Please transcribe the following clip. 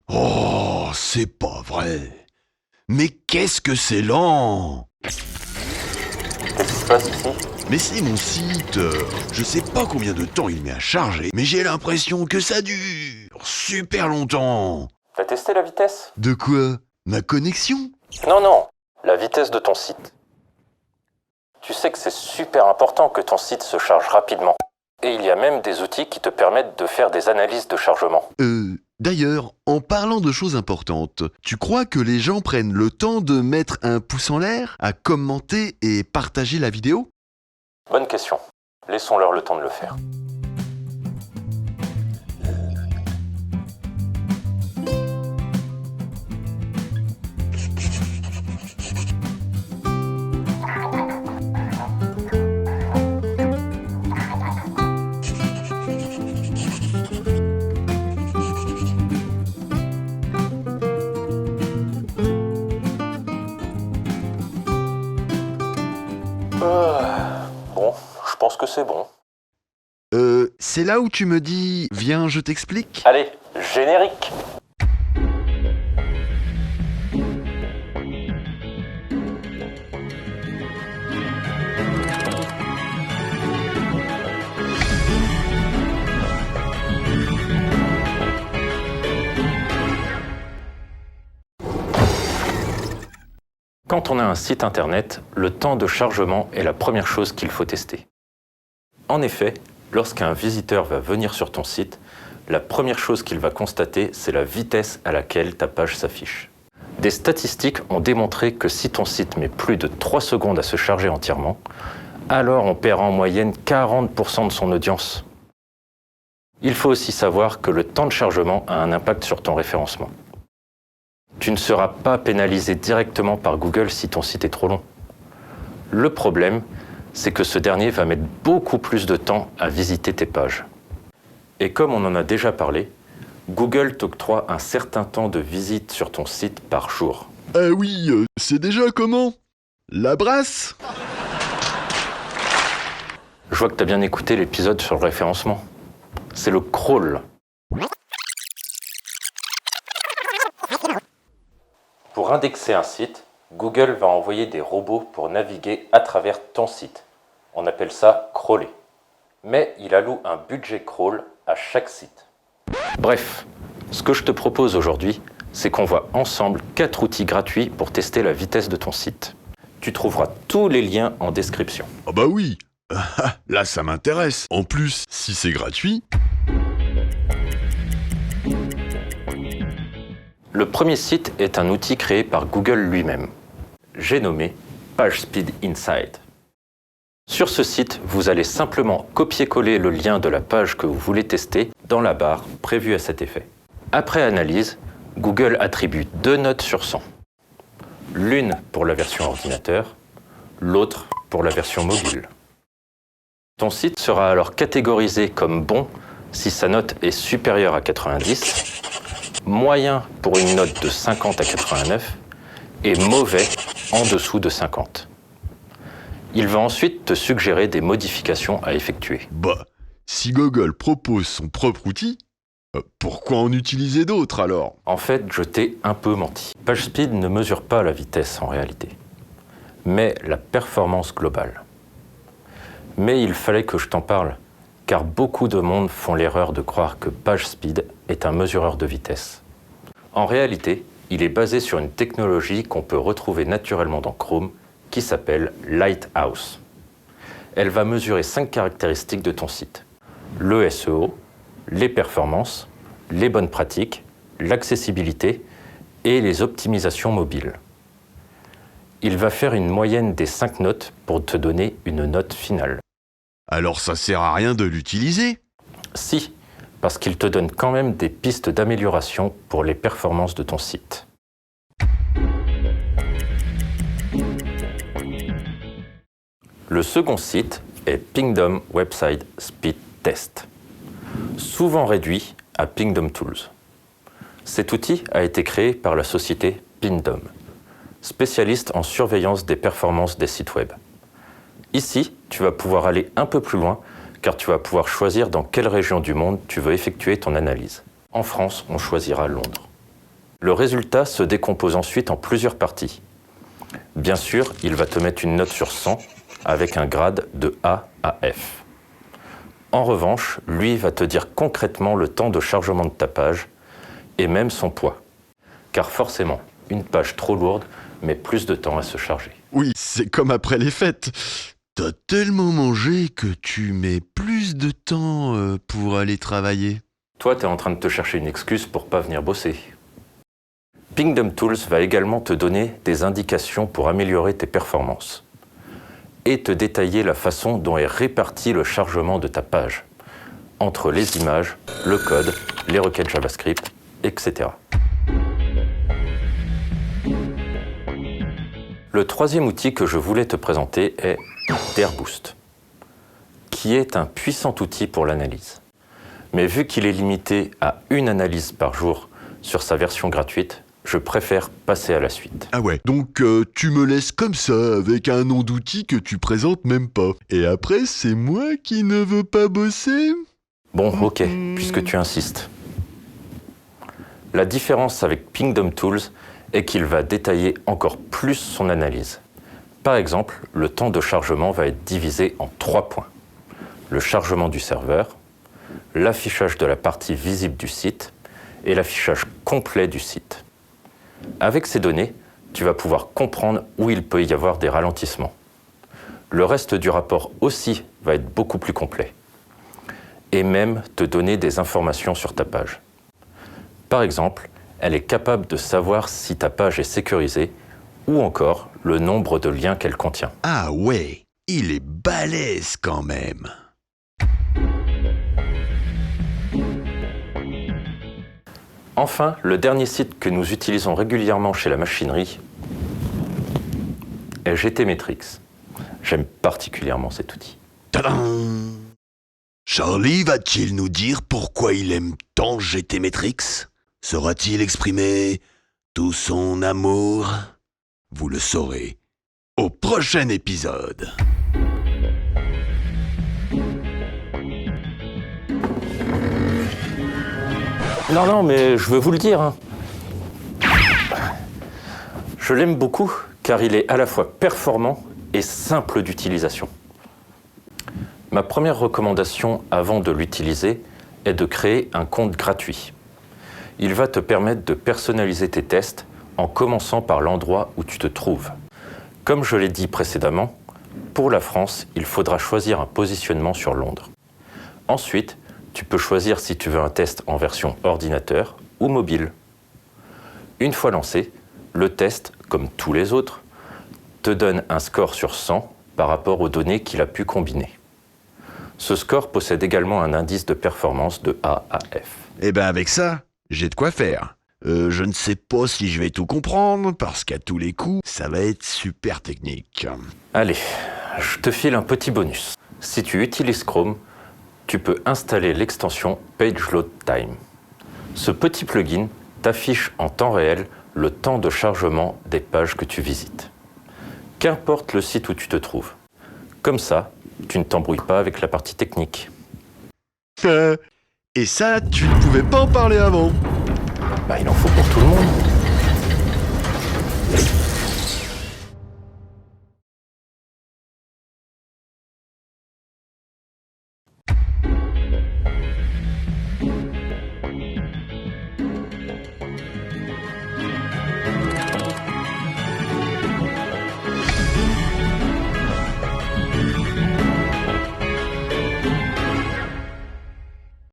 Oh, c'est pas vrai. Mais qu'est-ce que c'est lent! Qu'est-ce qui se passe ici? Mais c'est mon site. Je sais pas combien de temps il met à charger, mais j'ai l'impression que ça dure super longtemps. T'as testé la vitesse? De quoi? Ma connexion? Non, la vitesse de ton site. Tu sais que c'est super important que ton site se charge rapidement. Et il y a même des outils qui te permettent de faire des analyses de chargement. D'ailleurs, en parlant de choses importantes, tu crois que les gens prennent le temps de mettre un pouce en l'air, à commenter et partager la vidéo? Bonne question. Laissons-leur le temps de le faire. Bon, je pense que c'est bon. C'est là où tu me dis « Viens, je t'explique » ? Allez, générique! Quand on a un site internet, le temps de chargement est la première chose qu'il faut tester. En effet, lorsqu'un visiteur va venir sur ton site, la première chose qu'il va constater, c'est la vitesse à laquelle ta page s'affiche. Des statistiques ont démontré que si ton site met plus de 3 secondes à se charger entièrement, alors on perd en moyenne 40% de son audience. Il faut aussi savoir que le temps de chargement a un impact sur ton référencement. Tu ne seras pas pénalisé directement par Google si ton site est trop long. Le problème, c'est que ce dernier va mettre beaucoup plus de temps à visiter tes pages. Et comme on en a déjà parlé, Google t'octroie un certain temps de visite sur ton site par jour. Ah oui, c'est déjà comment? La brasse? Je vois que tu as bien écouté l'épisode sur le référencement. C'est le crawl. Pour indexer un site, Google va envoyer des robots pour naviguer à travers ton site. On appelle ça crawler. Mais il alloue un budget crawl à chaque site. Bref, ce que je te propose aujourd'hui, c'est qu'on voit ensemble 4 outils gratuits pour tester la vitesse de ton site. Tu trouveras tous les liens en description. Ah bah oui. Là, ça m'intéresse. En plus, si c'est gratuit... Le premier site est un outil créé par Google lui-même. J'ai nommé PageSpeed Insight. Sur ce site, vous allez simplement copier-coller le lien de la page que vous voulez tester dans la barre prévue à cet effet. Après analyse, Google attribue 2 notes sur 100. L'une pour la version ordinateur, l'autre pour la version mobile. Ton site sera alors catégorisé comme bon si sa note est supérieure à 90, moyen pour une note de 50 à 89 et mauvais en dessous de 50. Il va ensuite te suggérer des modifications à effectuer. Bah, si Google propose son propre outil, pourquoi en utiliser d'autres alors? En fait, je t'ai un peu menti. PageSpeed ne mesure pas la vitesse en réalité, mais la performance globale. Mais il fallait que je t'en parle, car beaucoup de monde font l'erreur de croire que PageSpeed est un mesureur de vitesse. En réalité, il est basé sur une technologie qu'on peut retrouver naturellement dans Chrome, qui s'appelle Lighthouse. Elle va mesurer 5 caractéristiques de ton site. Le SEO, les performances, les bonnes pratiques, l'accessibilité et les optimisations mobiles. Il va faire une moyenne des 5 notes pour te donner une note finale. Alors ça sert à rien de l'utiliser? Si, parce qu'il te donne quand même des pistes d'amélioration pour les performances de ton site. Le second site est Pingdom Website Speed Test, souvent réduit à Pingdom Tools. Cet outil a été créé par la société Pingdom, spécialiste en surveillance des performances des sites web. Ici, tu vas pouvoir aller un peu plus loin car tu vas pouvoir choisir dans quelle région du monde tu veux effectuer ton analyse. En France, on choisira Londres. Le résultat se décompose ensuite en plusieurs parties. Bien sûr, il va te mettre une note sur 100 avec un grade de A à F. En revanche, lui va te dire concrètement le temps de chargement de ta page et même son poids. Car forcément, une page trop lourde met plus de temps à se charger. Oui, c'est comme après les fêtes. T'as tellement mangé que tu mets plus de temps pour aller travailler. Toi, t'es en train de te chercher une excuse pour pas venir bosser. Pingdom Tools va également te donner des indications pour améliorer tes performances et te détailler la façon dont est réparti le chargement de ta page, entre les images, le code, les requêtes JavaScript, etc. Le troisième outil que je voulais te présenter est Dairboost, qui est un puissant outil pour l'analyse. Mais vu qu'il est limité à une analyse par jour sur sa version gratuite, je préfère passer à la suite. Ah ouais, donc tu me laisses comme ça, avec un nom d'outil que tu présentes même pas. Et après, c'est moi qui ne veux pas bosser? Bon, ok, puisque tu insistes. La différence avec Pingdom Tools est qu'il va détailler encore plus son analyse. Par exemple, le temps de chargement va être divisé en 3 points. Le chargement du serveur, l'affichage de la partie visible du site et l'affichage complet du site. Avec ces données, tu vas pouvoir comprendre où il peut y avoir des ralentissements. Le reste du rapport aussi va être beaucoup plus complet. Et même te donner des informations sur ta page. Par exemple, elle est capable de savoir si ta page est sécurisée ou encore le nombre de liens qu'elle contient. Ah ouais, il est balèze quand même. Enfin, le dernier site que nous utilisons régulièrement chez la machinerie est GTmetrix. J'aime particulièrement cet outil. Tadam! Charlie va-t-il nous dire pourquoi il aime tant GTmetrix? Saura-t-il exprimer tout son amour? Vous le saurez au prochain épisode. Non, mais je veux vous le dire. Hein. Je l'aime beaucoup car il est à la fois performant et simple d'utilisation. Ma première recommandation avant de l'utiliser est de créer un compte gratuit. Il va te permettre de personnaliser tes tests en commençant par l'endroit où tu te trouves. Comme je l'ai dit précédemment, pour la France, il faudra choisir un positionnement sur Londres. Ensuite, tu peux choisir si tu veux un test en version ordinateur ou mobile. Une fois lancé, le test, comme tous les autres, te donne un score sur 100 par rapport aux données qu'il a pu combiner. Ce score possède également un indice de performance de A à F. Eh ben avec ça, j'ai de quoi faire. Je ne sais pas si je vais tout comprendre, parce qu'à tous les coups, ça va être super technique. Allez, je te file un petit bonus. Si tu utilises Chrome, tu peux installer l'extension PageLoadTime. Ce petit plugin t'affiche en temps réel le temps de chargement des pages que tu visites. Qu'importe le site où tu te trouves. Comme ça, tu ne t'embrouilles pas avec la partie technique. Et ça, tu ne pouvais pas en parler avant. Il en faut pour tout le monde.